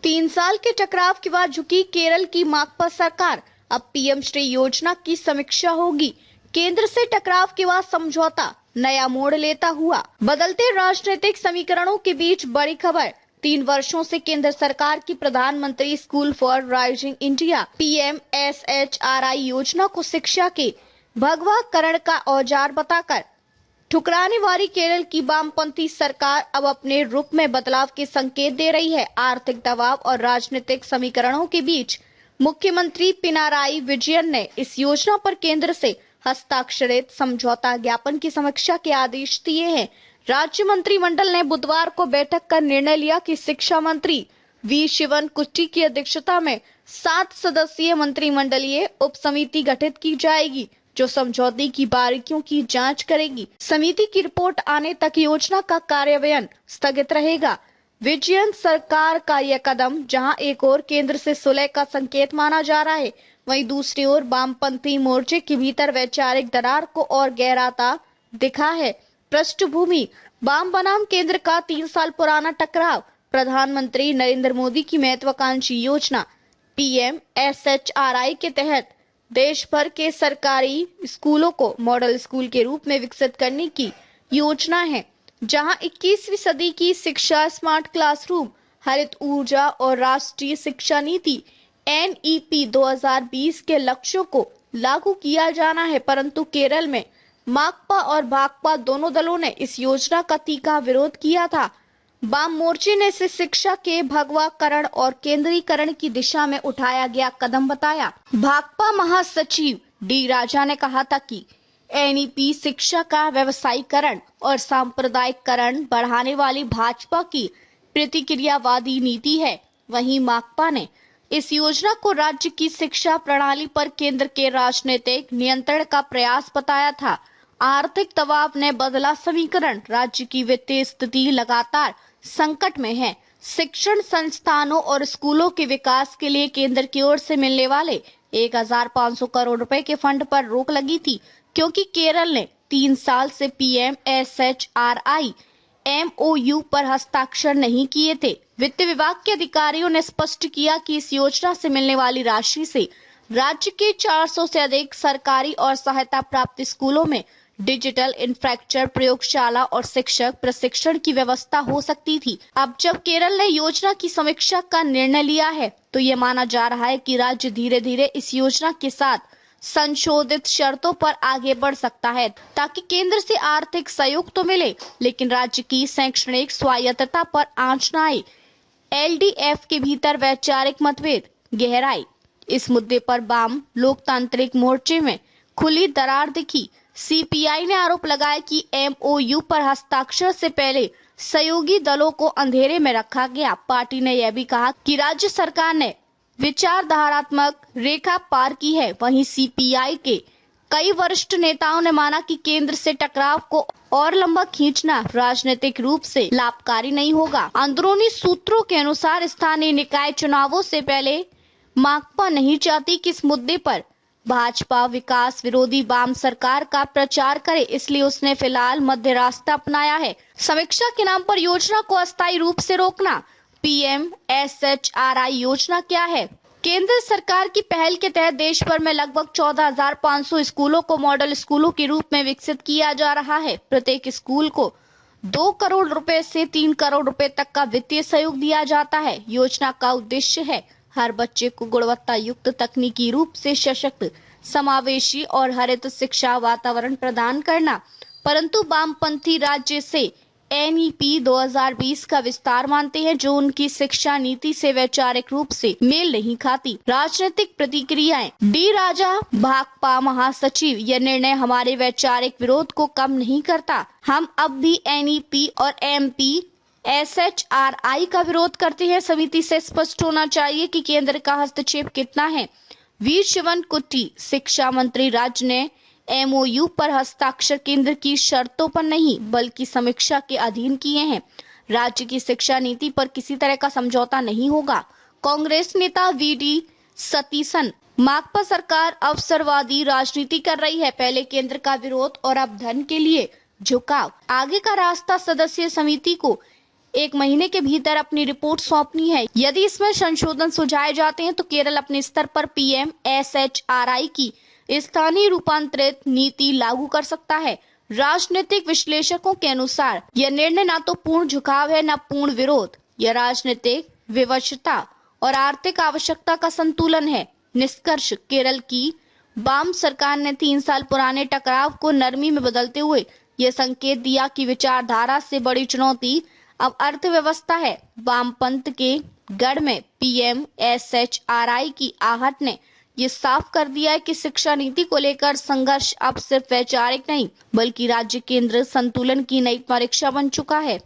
3 साल के टकराव के बाद झुकी केरल की माकपा सरकार। अब पीएम श्री योजना की समीक्षा होगी। केंद्र से टकराव के बाद समझौता नया मोड़ लेता हुआ। बदलते राजनीतिक समीकरणों के बीच बड़ी खबर। 3 वर्षों से केंद्र सरकार की प्रधानमंत्री school for rising India PMSHRI योजना को शिक्षा के भगवाकरण का औजार बताकर ठुकराने वाली केरल की वामपंथी सरकार अब अपने रुख में बदलाव के संकेत दे रही है। आर्थिक दबाव और राजनीतिक समीकरणों के बीच मुख्यमंत्री पिनाराई विजयन ने इस योजना पर केंद्र से हस्ताक्षरित समझौता ज्ञापन की समीक्षा के आदेश दिए हैं। राज्य मंत्रिमंडल ने बुधवार को बैठक कर निर्णय लिया कि शिक्षा मंत्री वी शिवनकुट्टी की अध्यक्षता में 7 सदस्यीय मंत्रिमंडलीय उप समिति गठित की जाएगी जो समझौते की बारीकियों की जांच करेगी। समिति की रिपोर्ट आने तक योजना का कार्यान्वयन स्थगित रहेगा। विजयन सरकार का यह कदम जहां एक ओर केंद्र से सुलह का संकेत माना जा रहा है, वहीं दूसरी ओर वामपंथी मोर्चे के भीतर वैचारिक दरार को और गहराता दिखा है। पृष्ठभूमि वाम बनाम केंद्र का 3 साल पुराना टकराव। प्रधानमंत्री नरेंद्र मोदी की महत्वाकांक्षी योजना PMSHRI के तहत देश भर के सरकारी स्कूलों को मॉडल स्कूल के रूप में विकसित करने की योजना है, जहां 21वीं सदी की शिक्षा, स्मार्ट क्लासरूम, हरित ऊर्जा और राष्ट्रीय शिक्षा नीति NEP 2020 के लक्ष्यों को लागू किया जाना है। परंतु केरल में माकपा और भाकपा दोनों दलों ने इस योजना का तीखा विरोध किया था। वाम मोर्चे ने इसे शिक्षा के भगवाकरण और केंद्रीकरण की दिशा में उठाया गया कदम बताया। भाकपा महासचिव डी राजा ने कहा था कि NEP शिक्षा का व्यवसायीकरण और सांप्रदायिकरण बढ़ाने वाली भाजपा की प्रतिक्रियावादी नीति है। वहीं माकपा ने इस योजना को राज्य की शिक्षा प्रणाली पर केंद्र के राजनीतिक नियंत्रण का प्रयास बताया था। आर्थिक दबाव ने बदला समीकरण। राज्य की वित्तीय स्थिति लगातार संकट में है। शिक्षण संस्थानों और स्कूलों के विकास के लिए केंद्र की ओर से मिलने वाले 1500 करोड़ रुपए के फंड पर रोक लगी थी, क्योंकि केरल ने 3 साल से PMSHRI MOU पर हस्ताक्षर नहीं किए थे। वित्त विभाग के अधिकारियों ने स्पष्ट किया कि इस योजना से मिलने वाली राशि से राज्य के 400 से अधिक सरकारी और सहायता प्राप्त स्कूलों में डिजिटल इंफ्रास्ट्रक्चर, प्रयोगशाला और शिक्षक प्रशिक्षण की व्यवस्था हो सकती थी। अब जब केरल ने योजना की समीक्षा का निर्णय लिया है, तो ये माना जा रहा है कि राज्य धीरे धीरे इस योजना के साथ संशोधित शर्तों पर आगे बढ़ सकता है, ताकि केंद्र से आर्थिक सहयोग तो मिले, लेकिन राज्य की शैक्षणिक स्वायत्तता पर आंच न आए। LDF के भीतर वैचारिक मतभेद गहराई। इस मुद्दे पर वाम लोकतांत्रिक मोर्चे में खुली दरार दिखी। CPI ने आरोप लगाया कि MOU पर हस्ताक्षर से पहले सहयोगी दलों को अंधेरे में रखा गया। पार्टी ने यह भी कहा कि राज्य सरकार ने विचारधारात्मक रेखा पार की है। वहीं CPI के कई वरिष्ठ नेताओं ने माना कि केंद्र से टकराव को और लंबा खींचना राजनीतिक रूप से लाभकारी नहीं होगा। अंदरूनी सूत्रों के अनुसार स्थानीय निकाय चुनावों से पहले माकपा नहीं चाहती कि इस मुद्दे पर भाजपा विकास विरोधी वाम सरकार का प्रचार करे, इसलिए उसने फिलहाल मध्य रास्ता अपनाया है। समीक्षा के नाम पर योजना को अस्थायी रूप से रोकना। PMSHRI योजना क्या है? केंद्र सरकार की पहल के तहत देश भर में लगभग 14,500 स्कूलों को मॉडल स्कूलों के रूप में विकसित किया जा रहा है। प्रत्येक स्कूल को 2 करोड़ रुपए से 3 करोड़ रुपए तक का वित्तीय सहयोग दिया जाता है। योजना का उद्देश्य है हर बच्चे को गुणवत्ता युक्त, तकनीकी रूप से सशक्त, समावेशी और हरित शिक्षा वातावरण प्रदान करना। परंतु वामपंथी राज्य से NEP 2020 का विस्तार मानते हैं, जो उनकी शिक्षा नीति से वैचारिक रूप से मेल नहीं खाती। राजनीतिक प्रतिक्रियाएं। डी राजा भाकपा महासचिव, यह निर्णय हमारे वैचारिक विरोध को कम नहीं करता। हम अब भी NEP और MPSHRI का विरोध करते हैं। समिति से स्पष्ट होना चाहिए कि केंद्र का हस्तक्षेप कितना है। वी शिवनकुट्टी, शिक्षा मंत्री, राज्य ने MOU पर हस्ताक्षर केंद्र की शर्तों पर नहीं बल्कि समीक्षा के अधीन किए हैं। राज्य की शिक्षा नीति पर किसी तरह का समझौता नहीं होगा। कांग्रेस नेता VD सतीशन, माकपा सरकार अवसरवादी राजनीति कर रही है। पहले केंद्र का विरोध और अब धन के लिए झुकाव। आगे का रास्ता सदस्य समिति को 1 महीने के भीतर अपनी रिपोर्ट सौंपनी है। यदि इसमें संशोधन सुझाए जाते हैं तो केरल अपने स्तर पर PMSHRI की स्थानीय रूपांतरित नीति लागू कर सकता है। राजनीतिक विश्लेषकों के अनुसार यह निर्णय न तो पूर्ण झुकाव है न पूर्ण विरोध। यह राजनीतिक विवशता और आर्थिक आवश्यकता का संतुलन है। निष्कर्ष, केरल की वाम सरकार ने 3 साल पुराने टकराव को नरमी में बदलते हुए यह संकेत दिया कि विचारधारा से बड़ी चुनौती अब अर्थव्यवस्था है। वामपंथ के गढ़ में PMSHRI की आहट ने ये साफ कर दिया है कि शिक्षा नीति को लेकर संघर्ष अब सिर्फ वैचारिक नहीं बल्कि राज्य केंद्र संतुलन की नई परीक्षा बन चुका है।